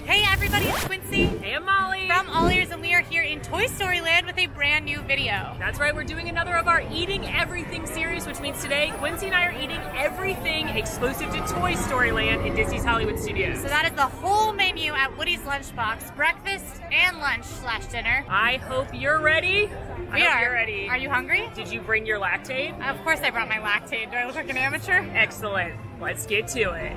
Hey everybody, it's Quincy. Hey, I'm Molly. From AllEars, and we are here in Toy Story Land with a brand new video. That's right, we're doing another of our Eating Everything series, which means today, Quincy and I are eating everything exclusive to Toy Story Land in Disney's Hollywood Studios. So that is the whole menu at Woody's Lunchbox, breakfast and lunch/dinner. I hope you're ready. We are. You're ready. Are you hungry? Did you bring your Lactaid? Of course I brought my Lactaid. Do I look like an amateur? Excellent. Let's get to it.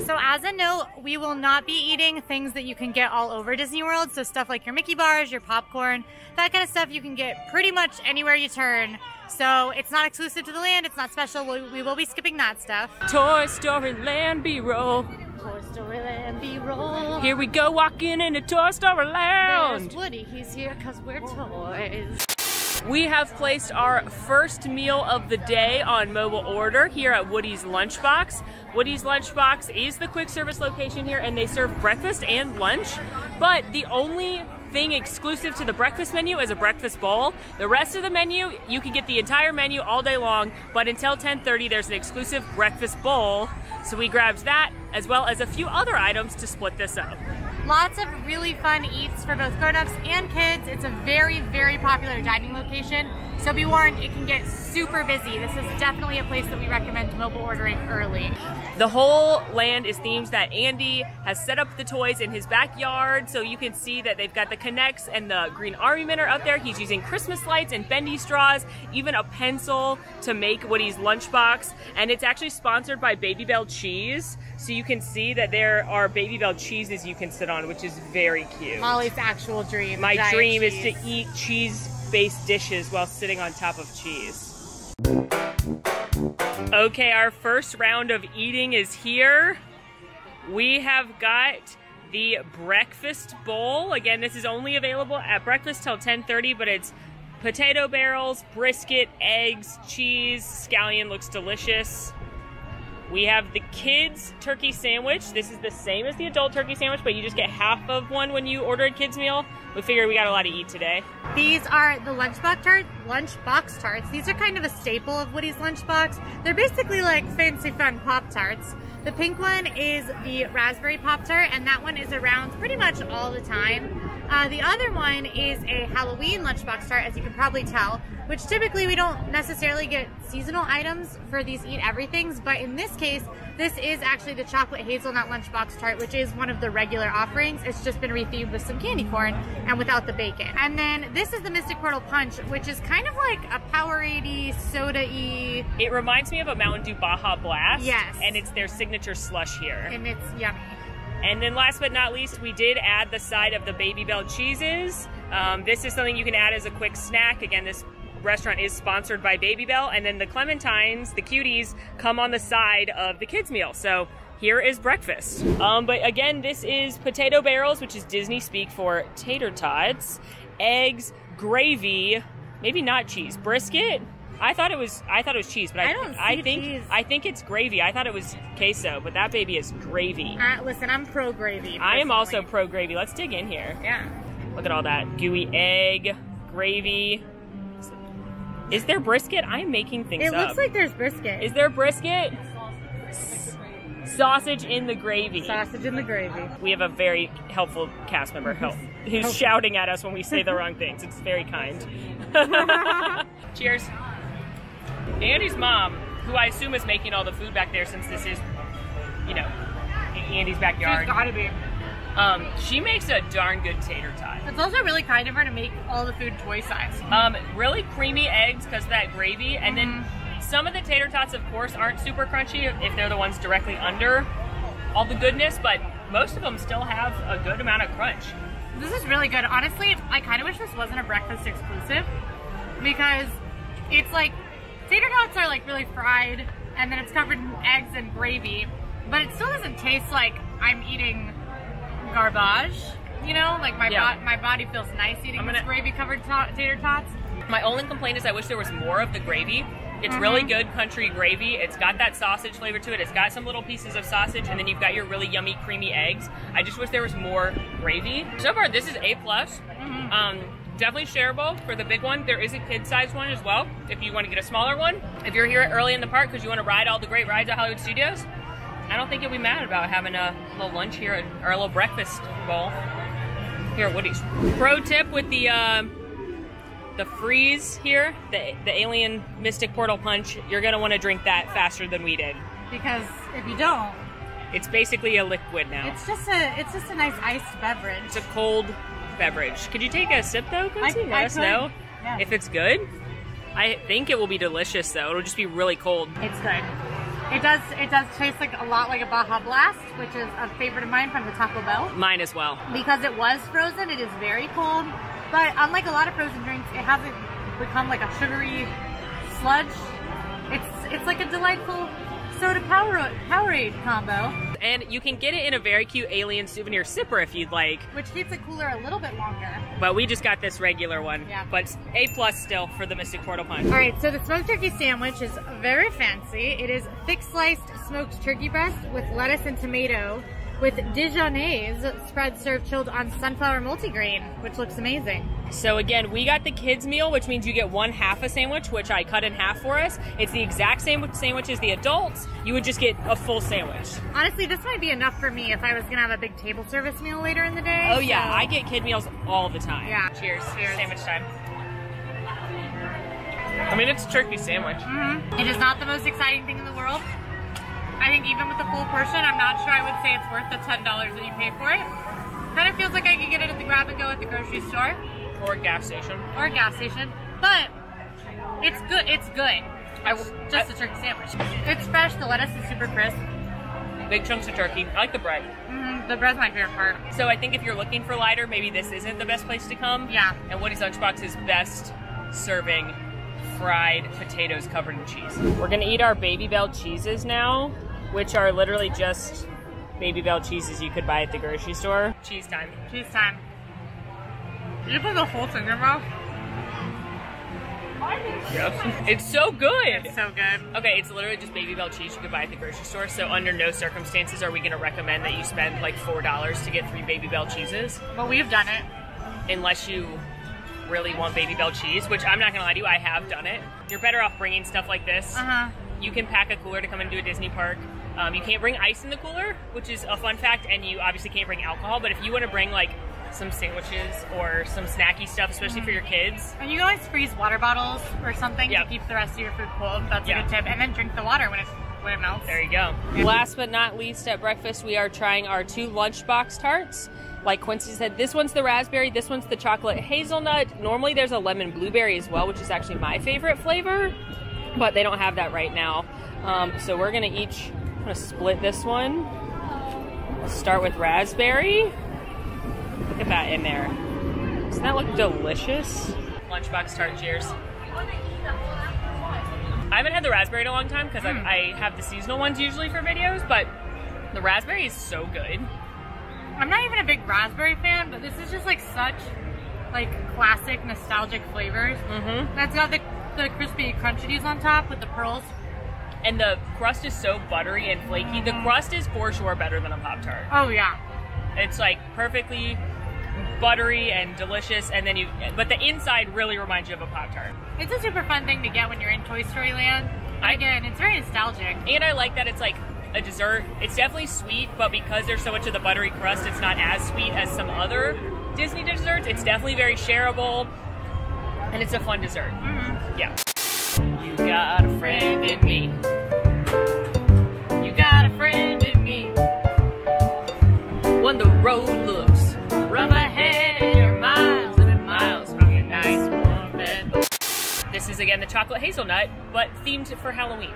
So as a note, we will not be eating things that you can get all over Disney World. So stuff like your Mickey bars, your popcorn, that kind of stuff you can get pretty much anywhere you turn. So it's not exclusive to the land, it's not special. We will be skipping that stuff. Toy Story Land B-roll. Toy Story Land B-roll. Here we go walking into Toy Story Land. There's Woody, he's here because we're toys. We have placed our first meal of the day on mobile order here at Woody's Lunchbox. Woody's Lunchbox is the quick service location here, and they serve breakfast and lunch, but the only thing exclusive to the breakfast menu is a breakfast bowl. The rest of the menu, you can get the entire menu all day long, but until 10:30 there's an exclusive breakfast bowl, so we grabbed that as well as a few other items to split this up. Lots of really fun eats for both grown-ups and kids. It's a very, very popular dining location, so be warned, it can get super busy. This is definitely a place that we recommend mobile ordering early. The whole land is themed that Andy has set up the toys in his backyard, so you can see that they've got the Connects and the Green Army Men are up there. He's using Christmas lights and bendy straws, even a pencil to make Woody's Lunchbox, and it's actually sponsored by Baby Bell Cheese, so you can see that there are Baby Bell cheeses you can sit on, which is very cute. Molly's actual dream. My dream cheese. is to eat cheese-based dishes while sitting on top of cheese. Okay, our first round of eating is here. We have got the breakfast bowl. Again, this is only available at breakfast till 10:30, but it's potato barrels, brisket, eggs, cheese, scallion, looks delicious. We have the kids turkey sandwich. This is the same as the adult turkey sandwich, but you just get half of one when you order a kid's meal. We figured we got a lot to eat today. These are the Lunchbox tarts. These are kind of a staple of Woody's Lunchbox. They're basically like fancy fun Pop-Tarts. The pink one is the raspberry Pop-Tart, and that one is around pretty much all the time. The other one is a Halloween Lunchbox tart, as you can probably tell, which typically we don't necessarily get seasonal items for these Eat Everythings, but in this case, this is actually the chocolate hazelnut Lunchbox tart, which is one of the regular offerings. It's just been rethemed with some candy corn and without the bacon. And then this is the Mystic Portal Punch, which is kind of like a Powerade, soda-y. It reminds me of a Mountain Dew Baja Blast. Yes. And it's their signature slush here. And it's yummy. And then last but not least, we did add the side of the Baby Bell cheeses. This is something you can add as a quick snack. Again, this restaurant is sponsored by Baby Bell. And then the clementines, the cuties, come on the side of the kids' meal. So here is breakfast. But again, this is potato barrels, which is Disney speak for tater tots, eggs, gravy, maybe not cheese, brisket. I thought it was cheese, but I think it's gravy. I thought it was queso, but that baby is gravy. Listen, I'm pro gravy. I am also pro gravy. Let's dig in here. Yeah. Look at all that gooey egg, gravy. Is there brisket? I'm making things up. It looks like there's brisket. Is there brisket? Sausage in the gravy. Sausage in the gravy. We have a very helpful cast member who's shouting at us when we say the wrong things. It's very kind. Cheers. Andy's mom, who I assume is making all the food back there since this is, you know, in Andy's backyard. She's gotta be. She makes a darn good tater tot. It's also really kind of her to make all the food toy size. Really creamy eggs because of that gravy, and then some of the tater tots, of course, aren't super crunchy if they're the ones directly under all the goodness, but most of them still have a good amount of crunch. This is really good. Honestly, I kind of wish this wasn't a breakfast exclusive, because it's like, tater tots are like really fried, and then it's covered in eggs and gravy, but it still doesn't taste like I'm eating garbage, you know? Like my body feels nice eating this gravy-covered tater tots. My only complaint is I wish there was more of the gravy. It's really good country gravy. It's got that sausage flavor to it. It's got some little pieces of sausage, and then you've got your really yummy creamy eggs. I just wish there was more gravy. So far, this is A+. Definitely shareable for the big one. There is a kid-sized one as well if you want to get a smaller one. If you're here early in the park because you want to ride all the great rides at Hollywood Studios, I don't think you'll be mad about having a little lunch here or a little breakfast bowl here at Woody's. Pro tip with the freeze here, the Alien Mystic Portal Punch, you're gonna want to drink that faster than we did. Because if you don't, it's basically a liquid now. It's just a nice iced beverage. It's a cold beverage. Could you take a sip though, Quincy? Let us know if it's good. I think it will be delicious though. It'll just be really cold. It's good. It does taste like a lot like a Baja Blast, which is a favorite of mine from the Taco Bell. Mine as well. Because it was frozen, it is very cold. But unlike a lot of frozen drinks, it hasn't become like a sugary sludge. It's like a delightful soda Powerade combo. And you can get it in a very cute alien souvenir sipper if you'd like. Which keeps it cooler a little bit longer. But we just got this regular one. Yeah. But A+ still for the Mystic Portal Punch. All right, so the smoked turkey sandwich is very fancy. It is thick sliced smoked turkey breast with lettuce and tomato with Dijonnaise spread served chilled on sunflower multigrain, which looks amazing. So again, we got the kids meal, which means you get 1/2 a sandwich, which I cut in half for us. It's the exact same sandwich as the adults. You would just get a full sandwich. Honestly, this might be enough for me if I was gonna have a big table service meal later in the day. Oh yeah, I get kid meals all the time. Yeah. Cheers. Sandwich time. I mean, it's a turkey sandwich. It is not the most exciting thing in the world. I think even with the full portion, I'm not sure I would say it's worth the $10 that you pay for it. Kind of feels like I could get it at the grab and go at the grocery store. Or a gas station. Or a gas station. But it's good. It's good. Just a turkey sandwich. It's fresh. The lettuce is super crisp. Big chunks of turkey. I like the bread. The bread's my favorite part. So I think if you're looking for lighter, maybe this isn't the best place to come. Yeah. And Woody's Lunchbox is best serving fried potatoes covered in cheese. We're gonna eat our Baby Bell cheeses now, which are literally just Baby Bell cheeses you could buy at the grocery store. Cheese time. Cheese time. Did you put the whole thing in your mouth? Yes. It's so good. It's so good. Okay, it's literally just Baby Bell cheese you could buy at the grocery store. So under no circumstances are we gonna recommend that you spend like $4 to get 3 Baby Bell cheeses. But we've done it. Unless you really want Baby Bell cheese, which I'm not gonna lie to you, I have done it. You're better off bringing stuff like this. You can pack a cooler to come into a Disney park. You can't bring ice in the cooler, which is a fun fact, and you obviously can't bring alcohol, but if you want to bring like some sandwiches or some snacky stuff, especially for your kids. And you can always freeze water bottles or something to keep the rest of your food cold. That's a good tip. And then drink the water when it melts. There you go. Last but not least at breakfast, we are trying our 2 Lunchbox tarts. Like Quincy said, this one's the raspberry, this one's the chocolate hazelnut. Normally there's a lemon blueberry as well, which is actually my favorite flavor, but they don't have that right now. So we're gonna I'm gonna split this one. We'll start with raspberry. Look at that in there. Doesn't that look delicious? Lunchbox tart, cheers. I haven't had the raspberry in a long time because I have the seasonal ones usually for videos, but the raspberry is so good. I'm not even a big raspberry fan, but this is just like such like classic nostalgic flavors. That's got the crispy crunchiness on top with the pearls. And the crust is so buttery and flaky. The crust is for sure better than a Pop-Tart. Oh yeah. It's like perfectly buttery and delicious, and then but the inside really reminds you of a Pop-Tart. It's a super fun thing to get when you're in Toy Story Land. Again, it's very nostalgic. And I like that it's like a dessert. It's definitely sweet, but because there's so much of the buttery crust, it's not as sweet as some other Disney desserts. It's definitely very shareable, and it's a fun dessert. Yeah. You got a friend in me. You got a friend in me. When the road looks rough ahead and you're miles and miles from your nice warm bed. This is again the chocolate hazelnut, but themed for Halloween.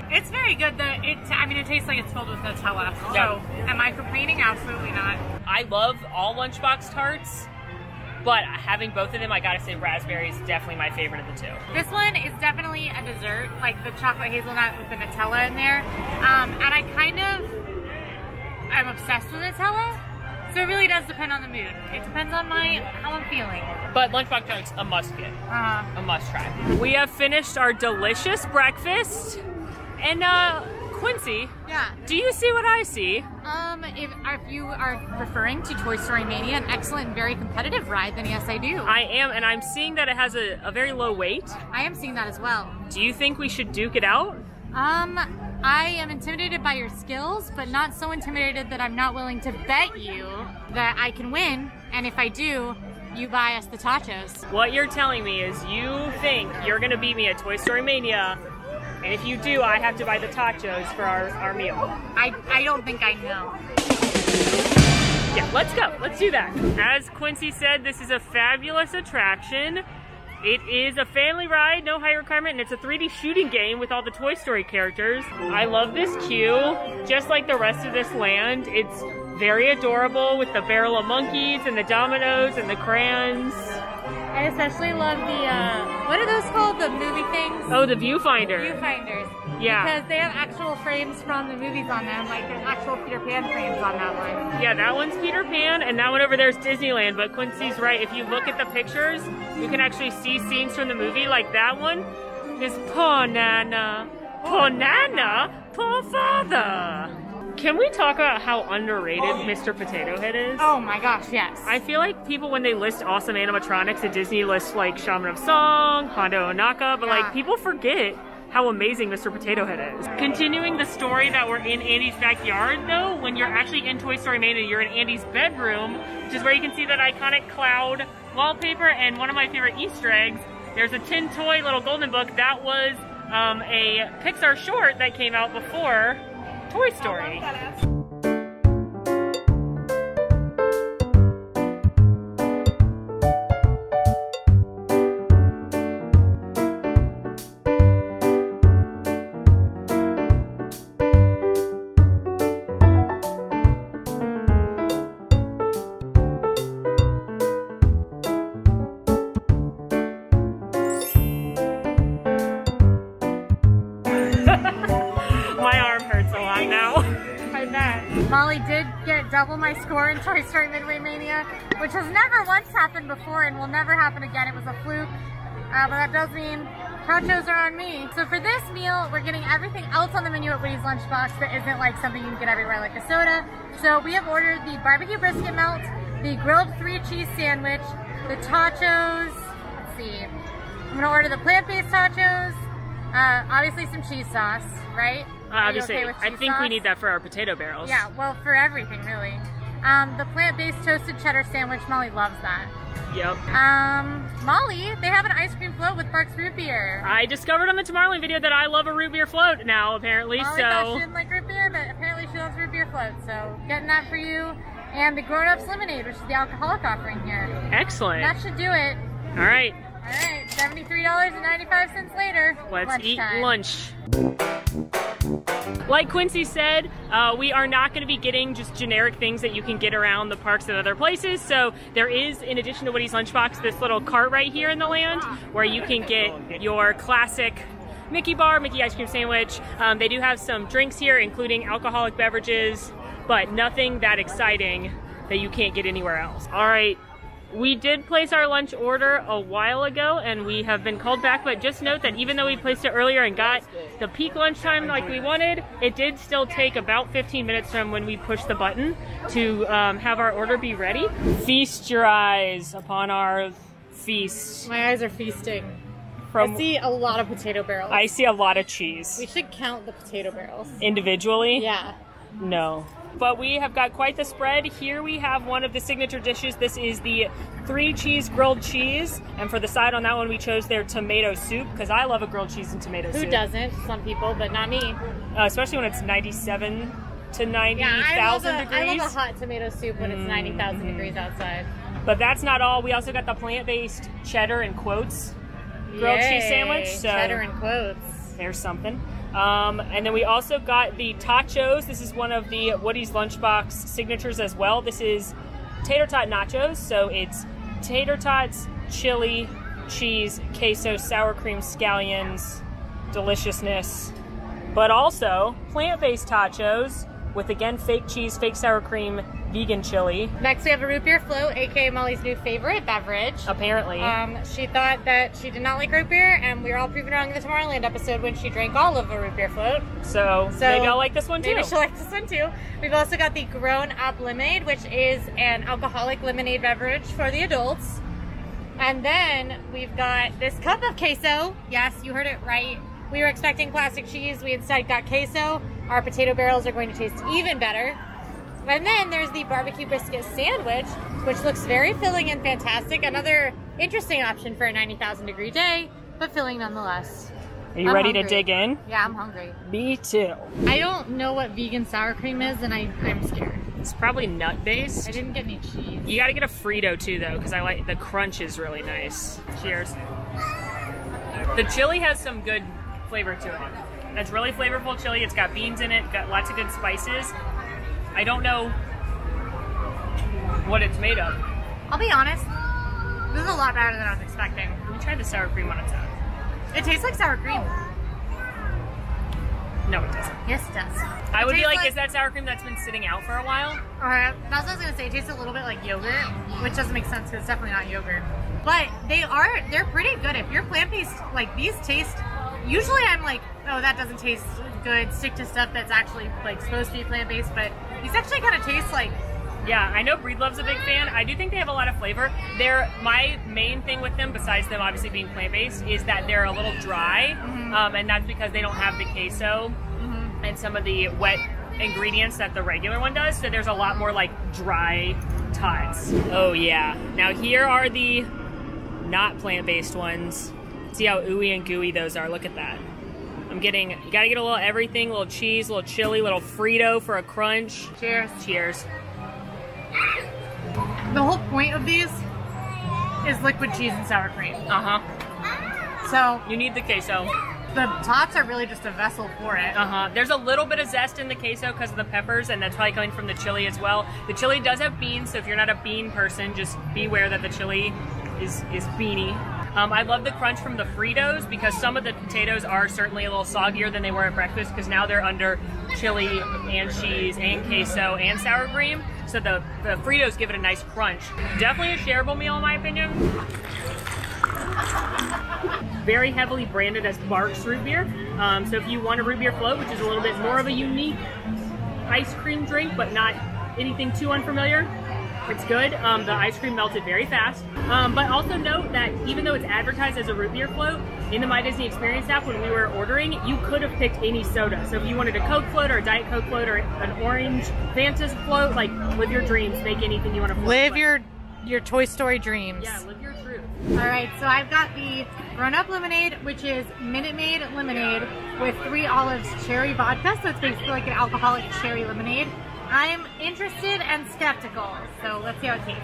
It's very good. It tastes like it's filled with Nutella. So, am I complaining? Absolutely not. I love all Lunchbox tarts, but having both of them, I gotta say raspberry is definitely my favorite of the 2. This one is definitely a dessert, like the chocolate hazelnut with the Nutella in there. And I'm obsessed with Nutella, So it really does depend on the mood. It depends on how I'm feeling. But Lunchbox Tarts, a must get. A must try. We have finished our delicious breakfast. And Quincy, yeah. Do you see what I see? If you are referring to Toy Story Mania, an excellent and very competitive ride, then yes, I do. I am, and I'm seeing that it has a very low weight. I am seeing that as well. Do you think we should duke it out? I am intimidated by your skills, but not so intimidated that I'm not willing to bet you that I can win, and if I do, you buy us the tachos. What you're telling me is you think you're gonna beat me at Toy Story Mania, and if you do, I have to buy the tachos for our meal. I don't think I know. Yeah, let's go. Let's do that. As Quincy said, this is a fabulous attraction. It is a family ride, no height requirement, and it's a 3D shooting game with all the Toy Story characters. I love this queue. Just like the rest of this land, it's very adorable with the barrel of monkeys and the dominoes and the crayons. I especially love the, what are those called? The movie things? Oh, the viewfinder. Viewfinders. Yeah. Because they have actual frames from the movies on them, like there's actual Peter Pan frames on that one. Yeah, that one's Peter Pan, and that one over there is Disneyland, but Quincy's right. If you look at the pictures, you can actually see scenes from the movie, like that one is poor Nana, poor father. Can we talk about how underrated Mr. Potato Head is? Oh my gosh, yes. I feel like people, when they list awesome animatronics at Disney, list like Shaman of Song, Hondo Onaka, but like people forget how amazing Mr. Potato Head is. Continuing the story that we're in Andy's backyard though, when you're actually in Toy Story Mania, you're in Andy's bedroom, which is where you can see that iconic cloud wallpaper, and one of my favorite Easter eggs, there's a tin toy little golden book that was a Pixar short that came out before Toy Story. Molly did get double my score in Toy Story Midway Mania, which has never once happened before and will never happen again. It was a fluke, but that does mean tachos are on me. So for this meal, we're getting everything else on the menu at Woody's Lunchbox that isn't like something you can get everywhere, like a soda. So we have ordered the barbecue brisket melt, the grilled 3-cheese sandwich, the tachos. Let's see. I'm gonna order the plant-based tachos. Obviously some cheese sauce, right? Obviously, okay I think we need that for our potato barrels. Yeah, well, for everything, really. The plant-based toasted cheddar sandwich, Molly loves that. Yep. Molly, they have an ice cream float with Barks root beer. I discovered on the Tomorrowland video that I love a root beer float now, apparently, Molly thought she didn't like root beer, but apparently she loves root beer float, so getting that for you. And the Grown Ups Lemonade, which is the alcoholic offering here. Excellent. That should do it. All right. All right, $73.95 later. Let's eat lunch. Like Quincy said, we are not going to be getting just generic things that you can get around the parks and other places. So there is, in addition to Woody's Lunchbox, this little cart right here in the land where you can get your classic Mickey bar, Mickey ice cream sandwich. They do have some drinks here, including alcoholic beverages, but nothing that exciting that you can't get anywhere else. All right. We did place our lunch order a while ago and we have been called back, but just note that even though we placed it earlier and got the peak lunchtime like we wanted, it did still take about 15 minutes from when we pushed the button to have our order be ready. Feast your eyes upon our feast. My eyes are feasting. I see a lot of potato barrels. I see a lot of cheese. We should count the potato barrels. Individually? Yeah. No. But we have got quite the spread. Here we have one of the signature dishes. This is the 3-cheese grilled cheese. And for the side on that one, we chose their tomato soup because I love a grilled cheese and tomato soup. Who doesn't? Some people, but not me. Especially when it's 97 to 90,000 degrees. I love a hot tomato soup when it's 90,000 degrees outside. But that's not all. We also got the plant-based cheddar and quotes grilled cheese sandwich. So cheddar and quotes. There's something. And then we also got the tachos. This is one of the Woody's Lunchbox signatures as well. This is tater tot nachos. So it's tater tots, chili, cheese, queso, sour cream, scallions, deliciousness. But also plant-based tachos with, again, fake cheese, fake sour cream, vegan chili. Next we have a root beer float, aka Molly's new favorite beverage. Apparently. She thought that she did not like root beer, and we were all proven wrong in the Tomorrowland episode when she drank all of a root beer float. So maybe I'll like this one too. Maybe she'll like this one too. We've also got the Grown Up Lemonade, which is an alcoholic lemonade beverage for the adults. And then we've got this cup of queso. Yes, you heard it right. We were expecting classic cheese. We instead got queso. Our potato barrels are going to taste even better. And then there's the barbecue brisket sandwich, which looks very filling and fantastic. Another interesting option for a 90,000 degree day, but filling nonetheless. Are you ready to dig in? Yeah, I'm hungry. Me too. I don't know what vegan sour cream is, and I'm scared. It's probably nut-based. I didn't get any cheese. You gotta get a Frito too, though, because I like the crunch is really nice. Cheers. The chili has some good flavor to it. It's really flavorful chili. It's got beans in it, got lots of good spices. I don't know what it's made of. I'll be honest, this is a lot better than I was expecting. Let me try the sour cream on its own. It tastes like sour cream. No, it doesn't. Yes, it does. I would be like, is that sour cream that's been sitting out for a while? That's what I was going to say. It tastes a little bit like yogurt, which doesn't make sense because it's definitely not yogurt. But they're pretty good. If you're plant-based, like these taste, usually I'm like, oh, that doesn't taste good. Stick to stuff that's actually like supposed to be plant-based, but these actually kind of taste like... Yeah, I know Breedlove's a big fan. I do think they have a lot of flavor. My main thing with them, besides them obviously being plant-based, is that they're a little dry, and that's because they don't have the queso and some of the wet ingredients that the regular one does, so there's a lot more like dry tots. Oh yeah. Now here are the not plant-based ones. See how ooey and gooey those are. Look at that. You gotta get a little everything, a little cheese, a little chili, a little Frito for a crunch. Cheers. Cheers. The whole point of these is liquid cheese and sour cream. So you need the queso. The tots are really just a vessel for it. There's a little bit of zest in the queso because of the peppers, and that's probably coming from the chili as well. The chili does have beans, so if you're not a bean person, just be aware that the chili is beany. I love the crunch from the Fritos because some of the potatoes are certainly a little soggier than they were at breakfast because now they're under chili and cheese and queso and sour cream. So the Fritos give it a nice crunch. Definitely a shareable meal in my opinion. Very heavily branded as Barks root beer. So if you want a root beer float, which is a little bit more of a unique ice cream drink, but not anything too unfamiliar, it's good. The ice cream melted very fast. But also note that even though it's advertised as a root beer float, in the My Disney Experience app when we were ordering, you could have picked any soda. So if you wanted a Coke float or a Diet Coke float or an orange Fanta float, like live your dreams, make anything you want to float. Live your Toy Story dreams. Yeah, live your truth. All right, so I've got the Grown Up Lemonade, which is Minute Maid lemonade with 3 olives cherry vodka. So it's basically like an alcoholic cherry lemonade. I'm interested and skeptical, so let's see how it tastes.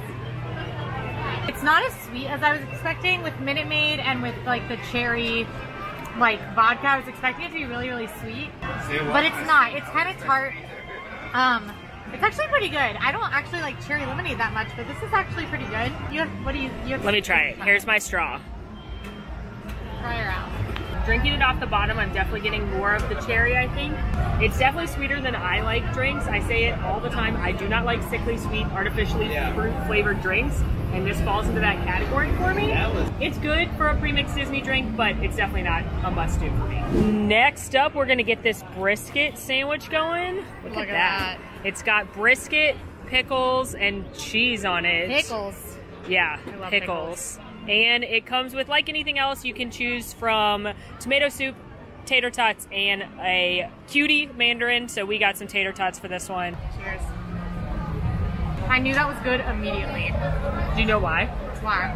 It's not as sweet as I was expecting with Minute Maid and with like the cherry like vodka. I was expecting it to be really, really sweet, but it's not. It's kind of tart. It's actually pretty good. I don't actually like cherry lemonade that much, but this is actually pretty good. Let me try it. Here's my straw. Try her out. Drinking it off the bottom, I'm definitely getting more of the cherry, I think. It's definitely sweeter than I like drinks. I say it all the time. I do not like sickly sweet, artificially fruit-flavored drinks, and this falls into that category for me. It's good for a pre-mixed Disney drink, but it's definitely not a must-do for me. Next up, we're gonna get this brisket sandwich going. Look at that. It's got brisket, pickles, and cheese on it. Pickles. Yeah, I love pickles. And it comes with, like anything else, you can choose from tomato soup, tater tots, and a cutie mandarin. So we got some tater tots for this one. Cheers. I knew that was good immediately. Do you know why? Why?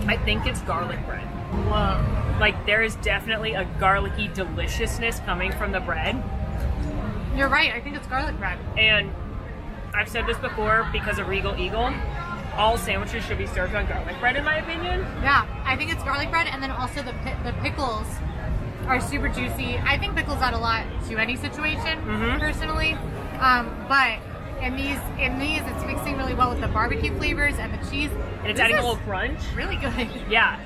I think it's garlic bread. Whoa. Like, there is definitely a garlicky deliciousness coming from the bread. You're right, I think it's garlic bread. And I've said this before because of Regal Eagle. All sandwiches should be served on garlic bread, in my opinion. Yeah, I think it's garlic bread, and then also the pickles are super juicy. I think pickles add a lot to any situation, personally. But in these, it's mixing really well with the barbecue flavors and the cheese. And it's adding a little crunch. Really good. Yeah,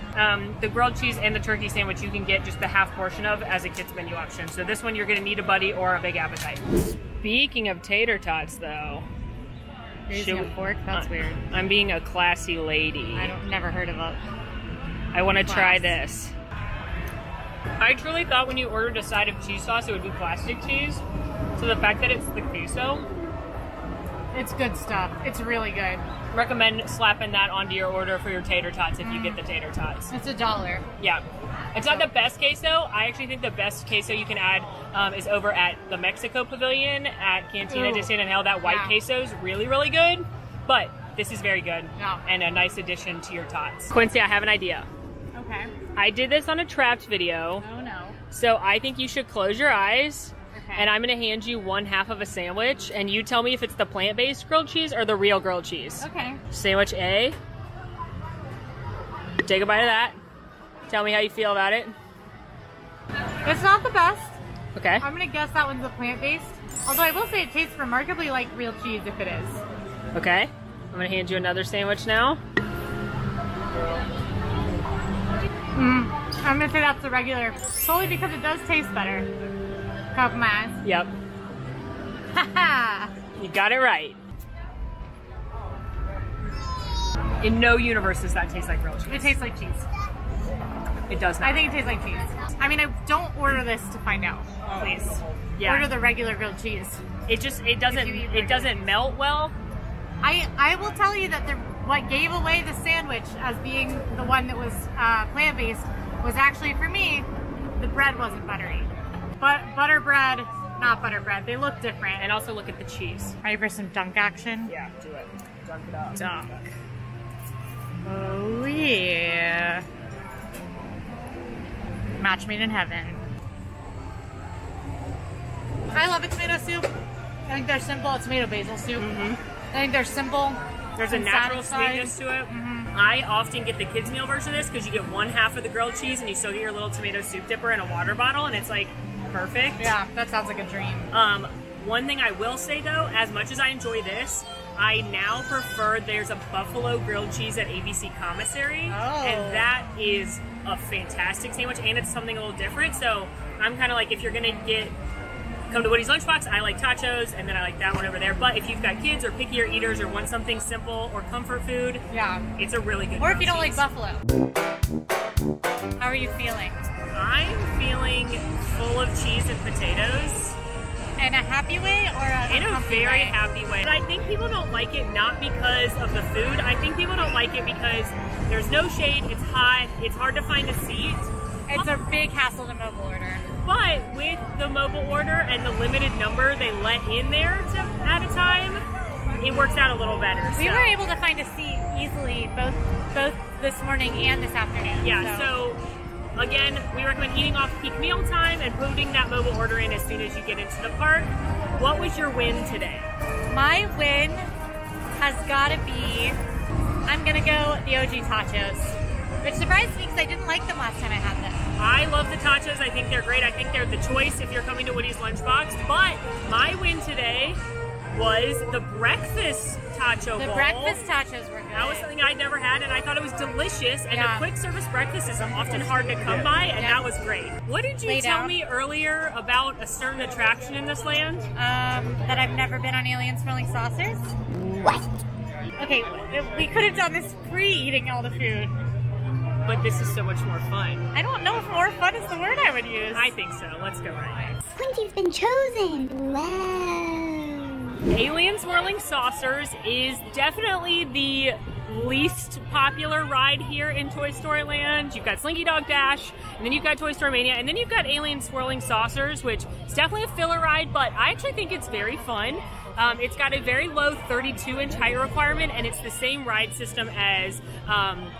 the grilled cheese and the turkey sandwich you can get just the half portion of as a kids menu option. So this one you're gonna need a buddy or a big appetite. Speaking of tater tots, though. You're using a fork? That's weird. I'm being a classy lady. Never heard of it. I want to try this. I truly thought when you ordered a side of cheese sauce, it would be plastic cheese. So the fact that it's the queso. It's good stuff. It's really good. Recommend slapping that onto your order for your tater tots if you get the tater tots. It's $1. Yeah. It's not the best queso. I actually think the best queso you can add is over at the Mexico Pavilion at Cantina de San Angel. That white queso is really, really good. But this is very good and a nice addition to your tots. Quincy, I have an idea. Okay. I did this on a Trapped video. Oh no. So I think you should close your eyes. Okay. And I'm gonna hand you one half of a sandwich and you tell me if it's the plant-based grilled cheese or the real grilled cheese. Okay. Sandwich A. Take a bite of that. Tell me how you feel about it. It's not the best. Okay. I'm gonna guess that one's the plant-based. Although I will say it tastes remarkably like real cheese if it is. Okay. I'm gonna hand you another sandwich now. I'm gonna say that's the regular, solely because it does taste better. Compromise. Yep. Haha. You got it right. In no universe does that taste like real cheese. It tastes like cheese. It does not. I think it tastes like cheese. I mean, I don't order this to find out, please. Yeah. Order the regular grilled cheese. It doesn't melt well. I will tell you that what gave away the sandwich as being the one that was plant-based was actually, for me, the bread wasn't buttery. But butter bread, not butter bread. They look different. And also look at the cheese. Ready for some dunk action? Yeah, do it. Dunk it up. Dunk. Oh yeah. Match made in heaven. I love a tomato soup. I think they're simple. A tomato basil soup. I think they're simple. There's a natural sweetness to it. I often get the kids meal version of this because you get one half of the grilled cheese and you still get your little tomato soup dipper in a water bottle and it's like perfect. Yeah, that sounds like a dream. One thing I will say though, as much as I enjoy this, I now prefer there's a buffalo grilled cheese at ABC Commissary. And that is a fantastic sandwich and it's something a little different. So I'm kind of like, if you're gonna come to Woody's Lunchbox, I like tachos, and then I like that one over there. But if you've got kids or pickier eaters or want something simple or comfort food, it's a really good. Or if you don't like buffalo. How are you feeling? I'm feeling full of cheese and potatoes. In a happy way or in a very happy way? But I think people don't like it not because of the food. I think people don't like it because there's no shade, it's hot, it's hard to find a seat. It's a big hassle to mobile order. But with the mobile order and the limited number they let in there at a time, it works out a little better. We were able to find a seat easily both this morning and this afternoon. Yeah, so again, we recommend eating off peak meal time and putting that mobile order in as soon as you get into the park. What was your win today? My win has got to be, I'm going to go the OG tachos. Which surprised me because I didn't like them last time I had them. I love the tachos. I think they're great. I think they're the choice if you're coming to Woody's Lunchbox. But my win today was the breakfast tacho bowl. The breakfast tachos were good. That was something I'd never had, and I thought it was delicious. And a quick service breakfast is often hard to come by, and that was great. What did you tell me earlier about a certain attraction in this land? That I've never been on alien swirling saucers. What? Okay, we could have done this pre-eating all the food. But this is so much more fun. I don't know if more fun is the word I would use. I think so. Let's go right. Quincy's been chosen. Wow. Alien Swirling Saucers is definitely the least popular ride here in Toy Story Land. You've got Slinky Dog Dash, and then you've got Toy Story Mania, and then you've got Alien Swirling Saucers, which is definitely a filler ride, but I actually think it's very fun. It's got a very low 32-inch height requirement, and it's the same ride system as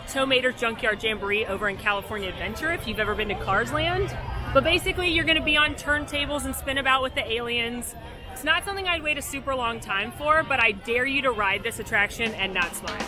Tow Mater's Junkyard Jamboree over in California Adventure, if you've ever been to Cars Land. But basically, you're going to be on turntables and spin about with the aliens. It's not something I'd wait a super long time for, but I dare you to ride this attraction and not smile.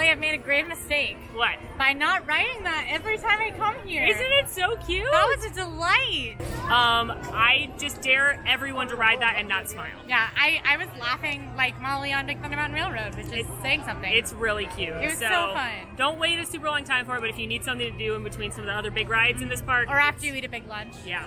Molly, I've made a grave mistake. What? By not writing that every time I come here. Isn't it so cute? That was a delight. I just dare everyone to ride that and not smile. Yeah, I was laughing like Molly on Big Thunder Mountain Railroad, which is saying something. It's really cute. It was so fun. Don't wait a super long time for it, but if you need something to do in between some of the other big rides in this park. Or after you eat a big lunch. Yeah.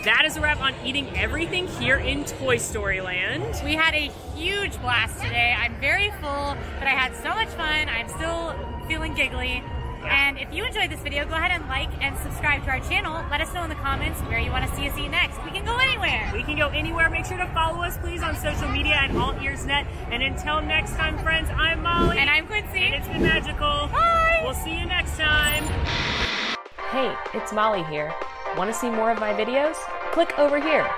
That is a wrap on eating everything here in Toy Story Land. We had a huge blast today. I'm very full, but I had so much fun. I'm still feeling giggly. Yeah. And if you enjoyed this video, go ahead and like and subscribe to our channel. Let us know in the comments where you want to see us eat next. We can go anywhere. We can go anywhere. Make sure to follow us, please, on social media at AllEars.net. And until next time, friends, I'm Molly. And I'm Quincy. And it's been magical. Bye. We'll see you next time. Hey, it's Molly here. Want to see more of my videos? Click over here.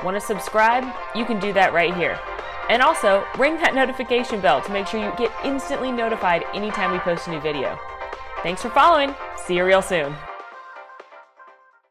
Want to subscribe? You can do that right here. And also, ring that notification bell to make sure you get instantly notified anytime we post a new video. Thanks for following. See you real soon.